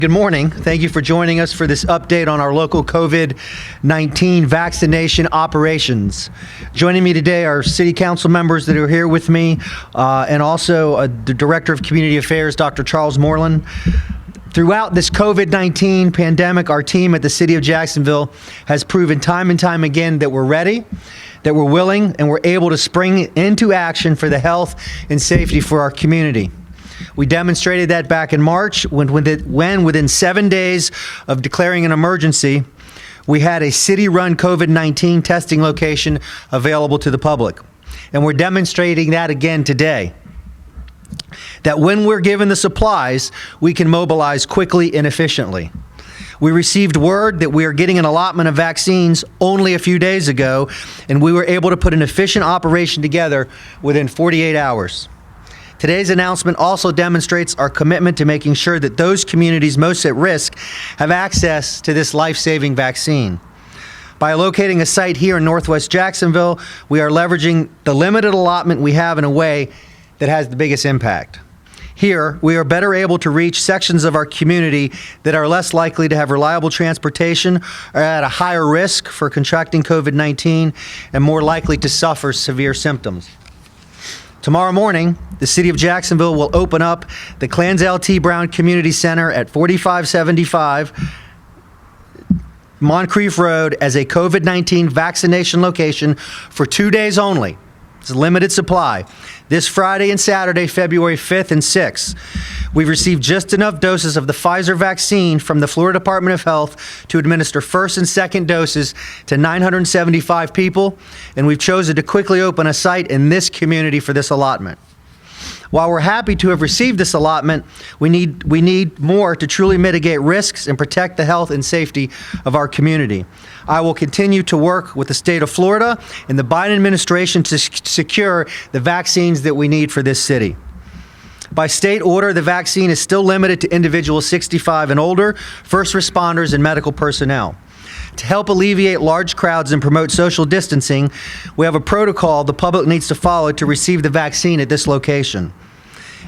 Good morning. Thank you for joining us for this update on our local COVID-19 vaccination operations. Joining me today are City Council members that are here with me, and also the Director of Community Affairs, Dr. Charles Moreland. Throughout this COVID-19 pandemic, our team at the City of Jacksonville has proven time and time again that we're ready, that we're willing, and we're able to spring into action for the health and safety for our community. We demonstrated that back in March when within 7 days of declaring an emergency, we had a city-run COVID-19 testing location available to the public. And we're demonstrating that again today. That when we're given the supplies, we can mobilize quickly and efficiently. We received word that we are getting an allotment of vaccines only a few days ago, and we were able to put an efficient operation together within 48 hours. Today's announcement also demonstrates our commitment to making sure that those communities most at risk have access to this life-saving vaccine. By locating a site here in Northwest Jacksonville, we are leveraging the limited allotment we have in a way that has the biggest impact. Here, we are better able to reach sections of our community that are less likely to have reliable transportation, are at a higher risk for contracting COVID-19, and more likely to suffer severe symptoms. Tomorrow morning, the City of Jacksonville will open up the Clanzel T Community Center at 4575 Moncrief Road as a COVID-19 vaccination location for 2 days only. It's a limited supply. This Friday and Saturday, February 5th and 6th. We've received just enough doses of the Pfizer vaccine from the Florida Department of Health to administer first and second doses to 975 people, and we've chosen to quickly open a site in this community for this allotment. While we're happy to have received this allotment, we need more to truly mitigate risks and protect the health and safety of our community. I will continue to work with the state of Florida and the Biden administration to secure the vaccines that we need for this city. By state order, the vaccine is still limited to individuals 65 and older, first responders, and medical personnel. To help alleviate large crowds and promote social distancing, we have a protocol the public needs to follow to receive the vaccine at this location.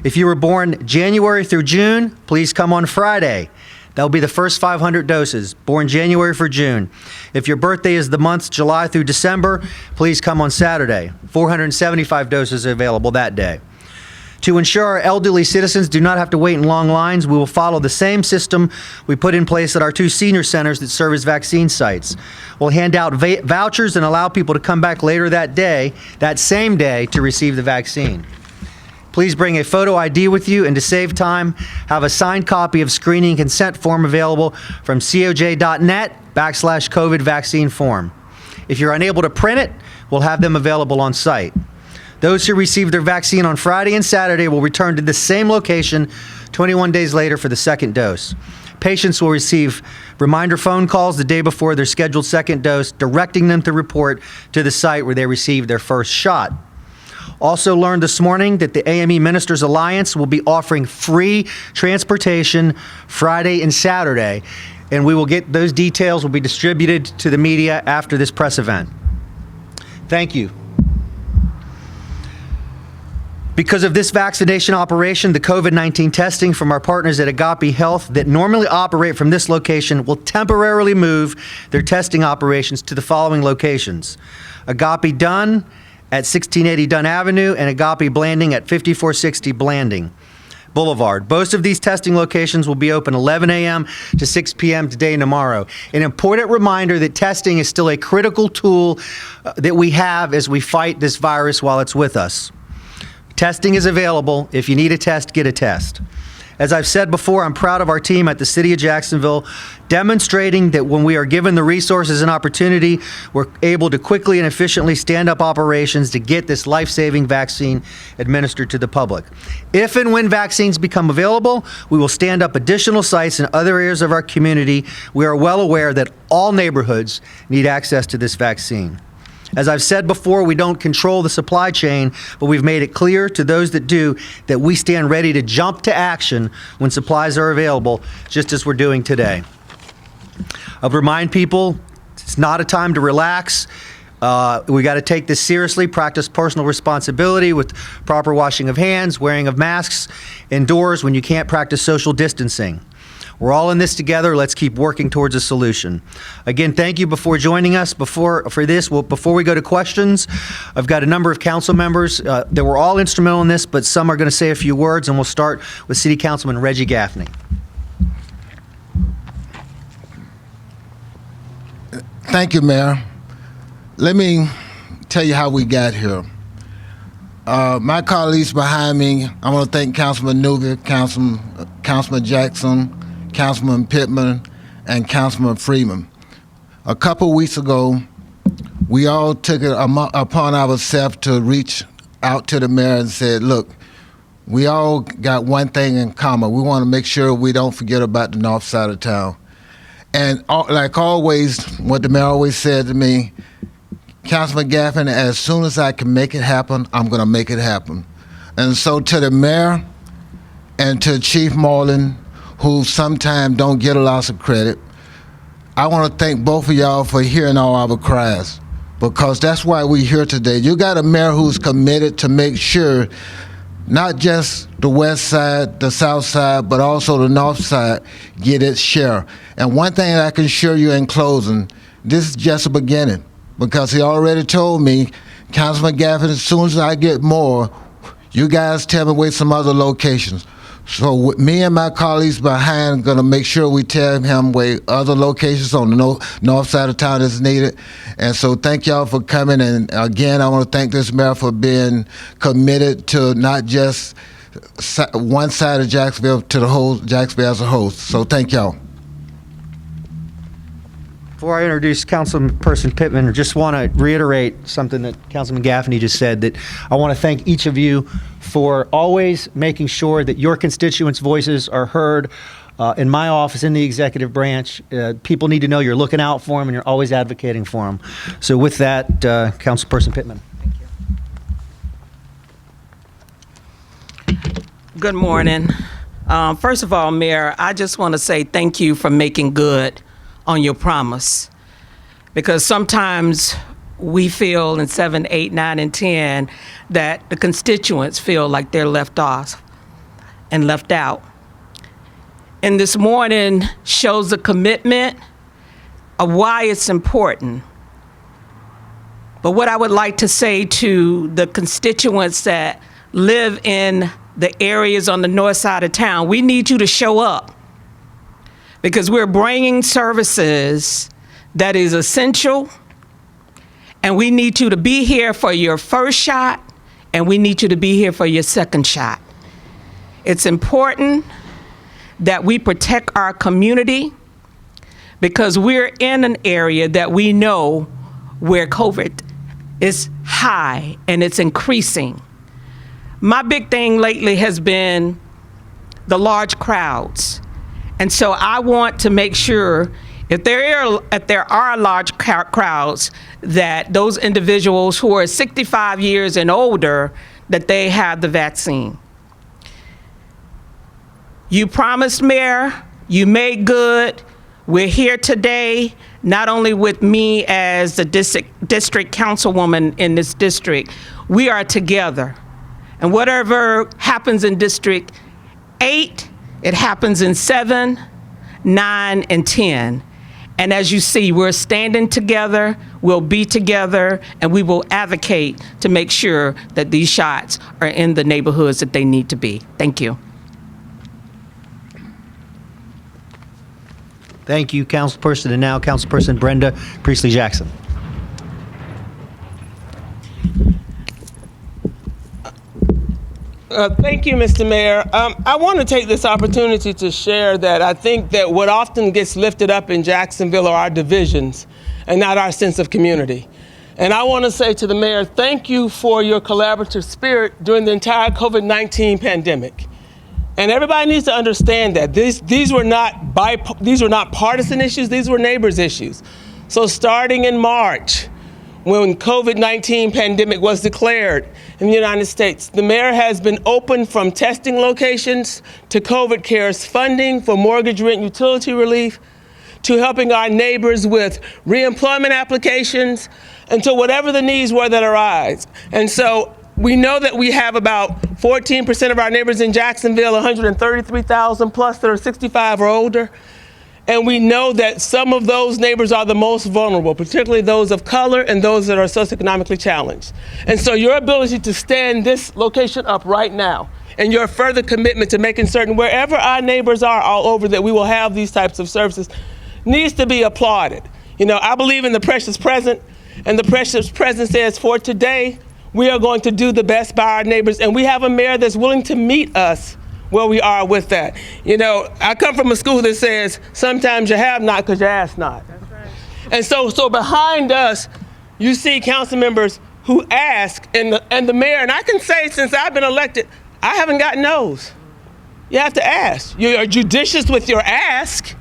If you were born January through June, please come on Friday. That will be the first 500 doses, born January for June. If your birthday is the months July through December, please come on Saturday. 475 doses are available that day. To ensure our elderly citizens do not have to wait in long lines, we will follow the same system we put in place at our 2 senior centers that serve as vaccine sites. We'll hand out vouchers and allow people to come back later that day, that same day, to receive the vaccine. Please bring a photo ID with you, and to save time, have a signed copy of screening consent form available from coj.net/COVID vaccine form. If you're unable to print it, we'll have them available on site. Those who receive their vaccine on Friday and Saturday will return to the same location 21 days later for the second dose. Patients will receive reminder phone calls the day before their scheduled second dose, directing them to report to the site where they received their first shot. Also learned this morning that the AME Ministers Alliance will be offering free transportation Friday and Saturday, and we will get those details will be distributed to the media after this press event. Thank you. Because of this vaccination operation, the COVID-19 testing from our partners at Agape Health that normally operate from this location will temporarily move their testing operations to the following locations: Agape Dunn at 1680 Dunn Avenue and Agape Blanding at 5460 Blanding Boulevard. Both of these testing locations will be open 11 a.m. to 6 p.m. today and tomorrow. An important reminder that testing is still a critical tool that we have as we fight this virus while it's with us. Testing is available. If you need a test, get a test. As I've said before, I'm proud of our team at the City of Jacksonville, demonstrating that when we are given the resources and opportunity, we're able to quickly and efficiently stand up operations to get this life-saving vaccine administered to the public. If and when vaccines become available, we will stand up additional sites in other areas of our community. We are well aware that all neighborhoods need access to this vaccine. As I've said before, we don't control the supply chain, but we've made it clear to those that do that we stand ready to jump to action when supplies are available, just as we're doing today. I'll remind people, it's not a time to relax. We got to take this seriously, practice personal responsibility with proper washing of hands, wearing of masks indoors when you can't practice social distancing. We're all in this together. Let's keep working towards a solution. Again, thank you before joining us. Before we go to questions, I've got a number of council members that were all instrumental in this, but some are going to say a few words, and we'll start with City Councilman Reggie Gaffney. Thank you, Mayor. Let me tell you how we got here. My colleagues behind me, I want to thank Councilman Newby, Councilman Jackson, Councilman Pittman, and Councilman Freeman. A couple weeks ago, we all took it upon ourselves to reach out to the mayor and said, look, we all got one thing in common. We want to make sure we don't forget about the north side of town. And like always, what the mayor always said to me, Councilman Gaffney, as soon as I can make it happen, I'm going to make it happen. And so to the mayor and to Chief Marlin, who sometimes don't get a lot of credit, I want to thank both of y'all for hearing all our cries, because that's why we're here today. You got a mayor who's committed to make sure not just the west side, the south side, but also the north side get its share. And one thing I can assure you in closing, this is just a beginning, because he already told me, Councilman Gaffney, as soon as I get more, you guys tell me where some other locations. So with me and my colleagues behind going to make sure we tell him where other locations on the north side of town is needed. And so thank y'all for coming. And again, I want to thank this mayor for being committed to not just one side of Jacksonville, to the whole Jacksonville as a whole. So thank y'all. Before I introduce Councilperson Pittman, I just want to reiterate something that Councilman Gaffney just said, that I want to thank each of you for always making sure that your constituents' voices are heard in my office, in the executive branch. People need to know you're looking out for them and you're always advocating for them. So with that, Councilperson Pittman. Thank you. Good morning. First of all, Mayor, I just want to say thank you for making good on your promise, because sometimes we feel in 7, 8, 9, and 10 that the constituents feel like they're left off and left out. And this morning shows a commitment of why it's important. But what I would like to say to the constituents that live in the areas on the north side of town, we need you to show up, because we're bringing services that is essential, and we need you to be here for your first shot, and we need you to be here for your second shot. It's important that we protect our community, because we're in an area that we know where COVID is high and it's increasing. My big thing lately has been the large crowds. And so I want to make sure if there are large crowds, that those individuals who are 65 years and older, that they have the vaccine. You promised, Mayor, you made good. We're here today, not only with me as the district councilwoman in this district, we are together. And whatever happens in District 8, it happens in 7, 9, and 10. And as you see, we're standing together, we'll be together, and we will advocate to make sure that these shots are in the neighborhoods that they need to be. Thank you. Thank you, Councilperson. And now Councilperson Brenda Priestley-Jackson. Thank you, Mr. Mayor. I want to take this opportunity to share that I think that what often gets lifted up in Jacksonville are our divisions and not our sense of community. And I want to say to the mayor, thank you for your collaborative spirit during the entire COVID-19 pandemic. And everybody needs to understand that these were not partisan issues, these were neighbors' issues. So starting in March, when COVID-19 pandemic was declared in the United States, the mayor has been open from testing locations to COVID cares funding for mortgage, rent, utility relief, to helping our neighbors with reemployment applications, and to whatever the needs were that arise. And so We know that we have about 14% of our neighbors in Jacksonville, 133,000 plus that are 65 or older. And we know that some of those neighbors are the most vulnerable, particularly those of color and those that are socioeconomically challenged. And so your ability to stand this location up right now and your further commitment to making certain wherever our neighbors are all over that we will have these types of services needs to be applauded. You know, I believe in the precious present, and the precious present says for today, we are going to do the best by our neighbors, and we have a mayor that's willing to meet us where we are with that. You know, I come from a school that says, sometimes you have not because you ask not. That's right. And so behind us, you see council members who ask, and the mayor, and I can say since I've been elected, I haven't gotten no's. You have to ask. You are judicious with your ask,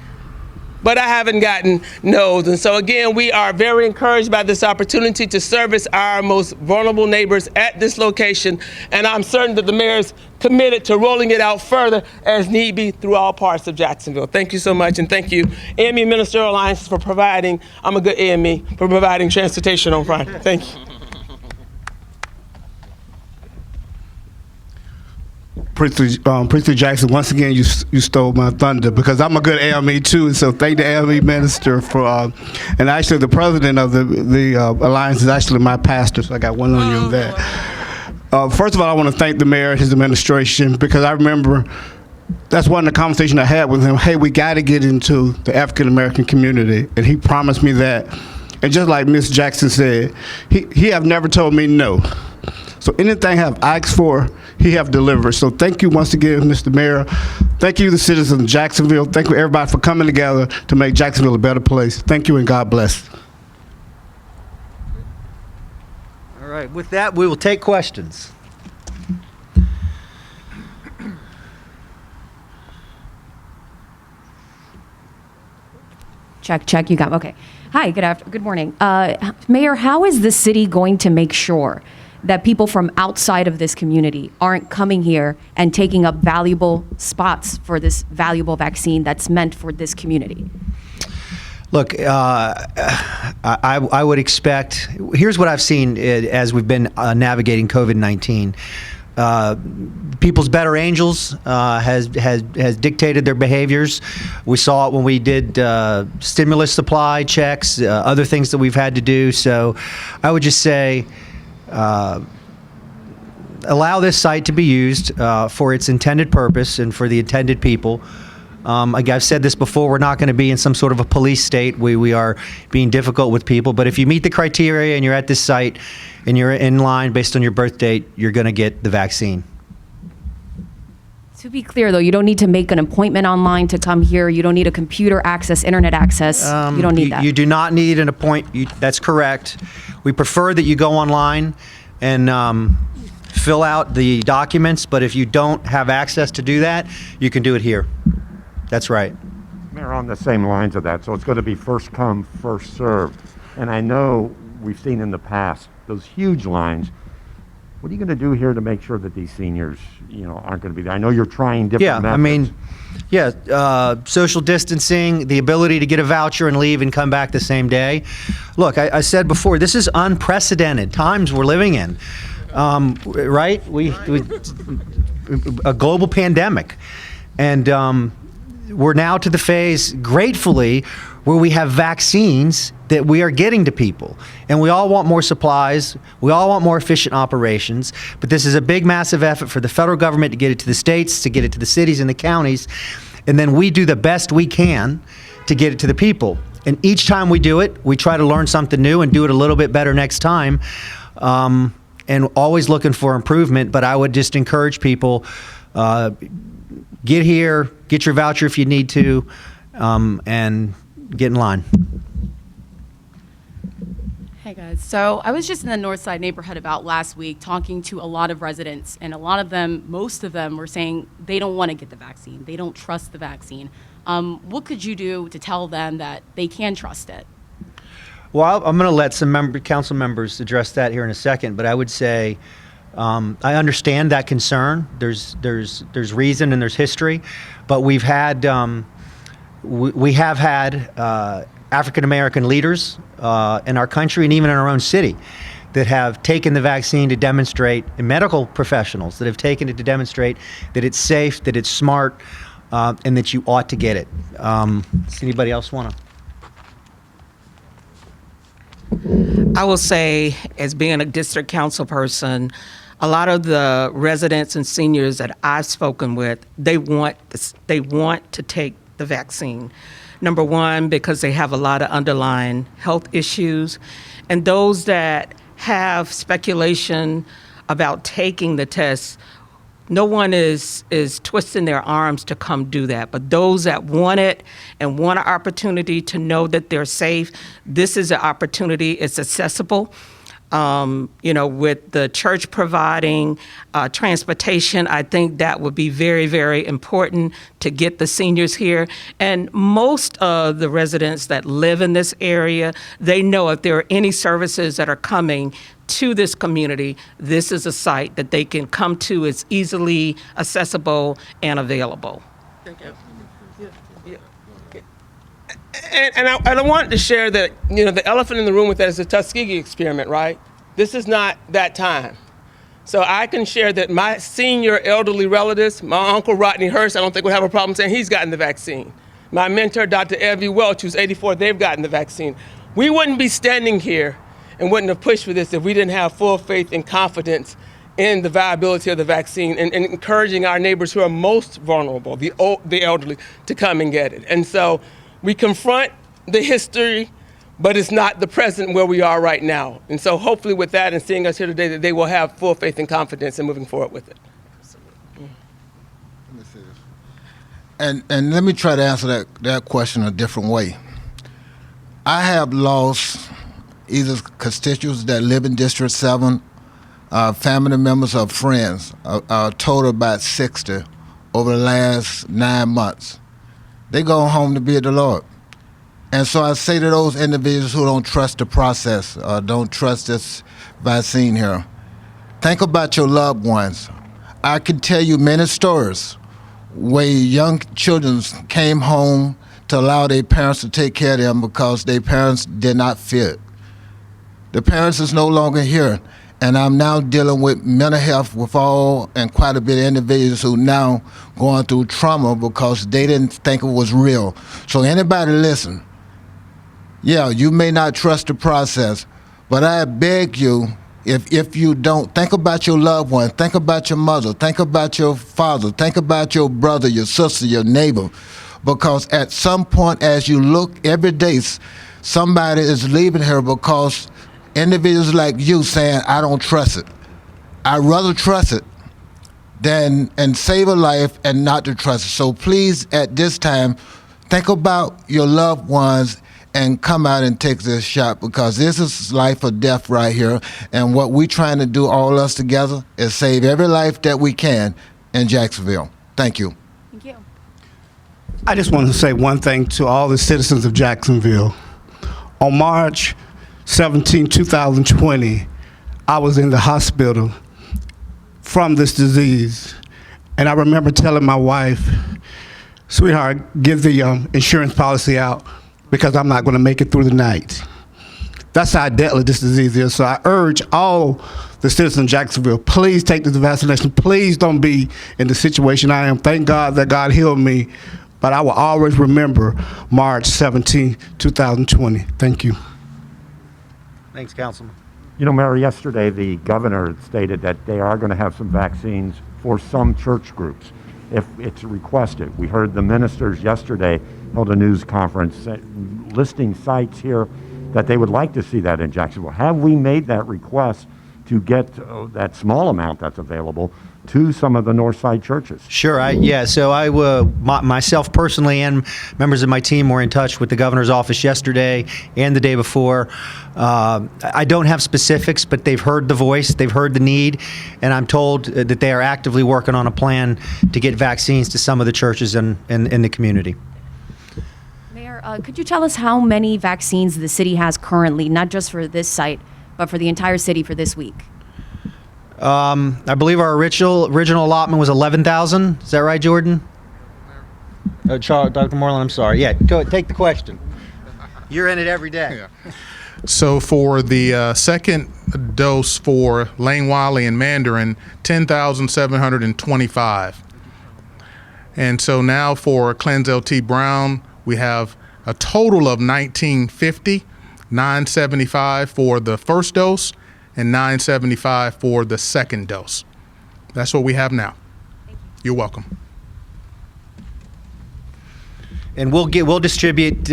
but I haven't gotten no's. And so again, we are very encouraged by this opportunity to service our most vulnerable neighbors at this location. And I'm certain that the mayor is committed to rolling it out further as need be through all parts of Jacksonville. Thank you so much. And thank you, AME Ministerial Alliance, for providing, I'm a good AME, for providing transportation on Friday. Thank you. Priestley Jackson, once again, you stole my thunder because I'm a good AME too, and so thank the AME minister for, and actually the president of the alliance is actually my pastor, so I got one on you on that. First of all, I want to thank the mayor and his administration because I remember that's one of the conversations I had with him. Hey, we got to get into the African American community, and he promised me that. And just like Ms. Jackson said, he have never told me no. So anything I have asked for, he have delivered. So thank you once again, Mr. Mayor. Thank you, the citizens of Jacksonville. Thank you, everybody, for coming together to make Jacksonville a better place. Thank you, and God bless. All right, with that, we will take questions. Check, you got, okay. Hi, good morning. Mayor, how is the city going to make sure that people from outside of this community aren't coming here and taking up valuable spots for this valuable vaccine that's meant for this community? Look, I would expect, here's what I've seen as we've been navigating COVID-19. People's better angels has dictated their behaviors. We saw it when we did stimulus supply checks, other things that we've had to do. So I would just say, allow this site to be used for its intended purpose and for the intended people. Like I've said this before, we're not going to be in some sort of a police state. We are being difficult with people. But if you meet the criteria and you're at this site and you're in line based on your birth date, you're going to get the vaccine. To be clear, though, you don't need to make an appointment online to come here. You don't need a computer access, internet access. You don't need that. You do not need an appointment. That's correct. We prefer that you go online and fill out the documents, but if you don't have access to do that, you can do it here. That's right. Mayor, on the same lines of that, so it's going to be first come, first served. And I know we've seen in the past those huge lines. What are you going to do here to make sure that these seniors, aren't going to be there? I know you're trying different methods. Social distancing, the ability to get a voucher and leave and come back the same day. Look, I said before, this is unprecedented times we're living in, right? We a global pandemic, and we're now to the phase, gratefully, where we have vaccines that we are getting to people. And we all want more supplies. We all want more efficient operations. But this is a big, massive effort for the federal government to get it to the states, to get it to the cities and the counties. And then we do the best we can to get it to the people. And each time we do it, we try to learn something new and do it a little bit better next time. And always looking for improvement. But I would just encourage people, get here, get your voucher if you need to, and get in line. Hey guys, so I was just in the North Side neighborhood about last week talking to a lot of residents, and a lot of them, most of them were saying they don't want to get the vaccine. They don't trust the vaccine. What could you do to tell them that they can trust it? Well, I'm going to let some council members address that here in a second, but I would say I understand that concern. There's reason and there's history, but we have had African American leaders in our country and even in our own city that have taken the vaccine to demonstrate, and medical professionals that have taken it to demonstrate that it's safe, that it's smart, and that you ought to get it. Does anybody else want to? I will say, as being a district council person, a lot of the residents and seniors that I've spoken with, they want to take the vaccine. Number one, because they have a lot of underlying health issues, and those that have speculation about taking the test, no one is twisting their arms to come do that. But those that want it and want an opportunity to know that they're safe, this is an opportunity. It's accessible. With the church providing transportation, I think that would be very, very important to get the seniors here. And most of the residents that live in this area, they know if there are any services that are coming to this community, this is a site that they can come to. It's easily accessible and available. And I wanted to share that, the elephant in the room with that is the Tuskegee experiment, right? This is not that time. So I can share that my senior elderly relatives, my uncle Rodney Hurst, I don't think would have a problem saying he's gotten the vaccine. My mentor, Dr. Evie Welch, who's 84, they've gotten the vaccine. We wouldn't be standing here and wouldn't have pushed for this if we didn't have full faith and confidence in the viability of the vaccine and encouraging our neighbors who are most vulnerable, the elderly, to come and get it. And so we confront the history, but it's not the present where we are right now. And so hopefully with that and seeing us here today, that they will have full faith and confidence in moving forward with it. Let me say this. And let me try to answer that question a different way. I have lost either constituents that live in District 7, family members or friends, a total about 60 over the last 9 months. They go home to be with the Lord. And so I say to those individuals who don't trust the process, don't trust this vaccine here, think about your loved ones. I can tell you many stories where young children came home to allow their parents to take care of them because their parents did not fit. The parents is no longer here, and I'm now dealing with mental health with all and quite a bit of individuals who now going through trauma because they didn't think it was real. So anybody listen, yeah, you may not trust the process, but I beg you, if you don't, think about your loved one, think about your mother, think about your father, think about your brother, your sister, your neighbor, because at some point as you look every day, somebody is leaving here because individuals like you saying, I don't trust it. I'd rather trust it than and save a life and not to trust it. So please, at this time, think about your loved ones and come out and take this shot, because this is life or death right here. And what we're trying to do, all of us together, is save every life that we can in Jacksonville. Thank you. Thank you. I just want to say one thing to all the citizens of Jacksonville. On March 17, 2020, I was in the hospital from this disease. And I remember telling my wife, sweetheart, give the insurance policy out because I'm not going to make it through the night. That's how deadly this disease is. So I urge all the citizens of Jacksonville, please take this vaccination. Please don't be in the situation I am. Thank God that God healed me. But I will always remember March 17, 2020. Thank you. Thanks, Councilman. Mayor, yesterday the governor stated that they are going to have some vaccines for some church groups if it's requested. We heard the ministers yesterday held a news conference listing sites here that they would like to see that in Jacksonville. Have we made that request to get that small amount that's available to some of the north side churches? Sure. So I myself personally and members of my team were in touch with the governor's office yesterday and the day before. I don't have specifics, but they've heard the voice, they've heard the need, and I'm told that they are actively working on a plan to get vaccines to some of the churches in the community. Mayor, could you tell us how many vaccines the city has currently, not just for this site, but for the entire city for this week? I believe our original allotment was 11,000. Is that right, Jordan? Dr. Moreland, I'm sorry. Yeah, go ahead, take the question. You're in it every day. Yeah. So for the second dose for Lane Wiley and Mandarin, 10,725. And so now for Clanzel T Brown, we have a total of 1950, 975 for the first dose and 975 for the second dose. That's what we have now. You're welcome. And we'll distribute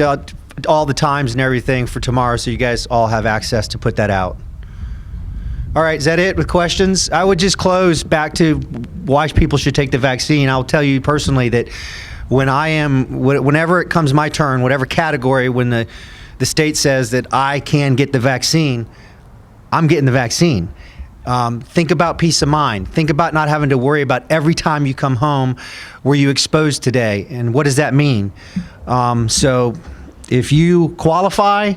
all the times and everything for tomorrow, so you guys all have access to put that out. All right, is that it with questions? I would just close back to why people should take the vaccine. I'll tell you personally that whenever it comes my turn, whatever category, when the state says that I can get the vaccine, I'm getting the vaccine. Think about peace of mind. Think about not having to worry about every time you come home, were you exposed today, and what does that mean? So if you qualify,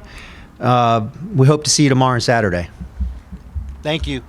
we hope to see you tomorrow and Saturday. Thank you.